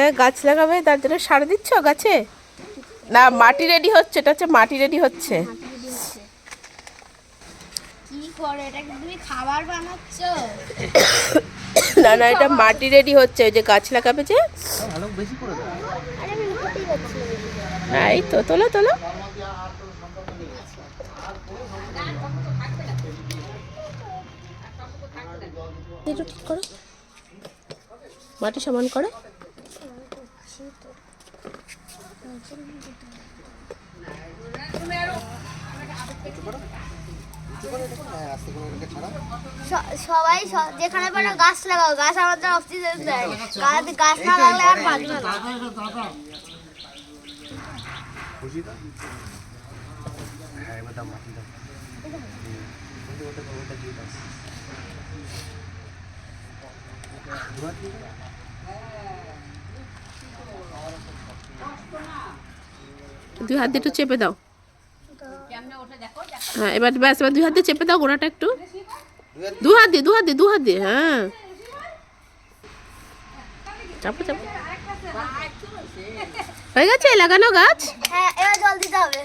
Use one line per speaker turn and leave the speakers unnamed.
হ্যাঁ গাছ লাগাবে, তার জন্য সার দিচ্ছ গাছে? না মাটি রেডি হচ্ছে, এটা হচ্ছে মাটি রেডি হচ্ছে।
কি করে এটা, কি তুমি খাবার বানাচ্ছো?
না না, এটা মাটি রেডি হচ্ছে, ওই যে গাছ লাগাবে যে।
ভালো বেশি করে দাও।
আরে আমি উঠতেই পারছি না।
এই তো তোলো তোলো। একটু ঠিক করো, মাটি সমান করো।
সবাই যেখানে পারো গাছ লাগাও, গাছ আমাদের অক্সিজেন দেয়। গাছ না লাগালে আর বাঁচবে না।
খুশি তো? হ্যাঁ এবার দাও মাটি দাও। ওটা দিয়ে দাও।
দুই হাত দিয়ে একটু চেপে দাও। হ্যাঁ এবার ব্যাস, এবার দুই হাত দিয়ে চেপে দাও গোড়াটা একটু। দু হাত দিয়ে, দু হাত দিয়ে, দু হাত দিয়ে, হ্যাঁ চাপো চাপো। হয়ে গেছে লাগানো গাছ।
হ্যাঁ এবার জল দিতে হবে।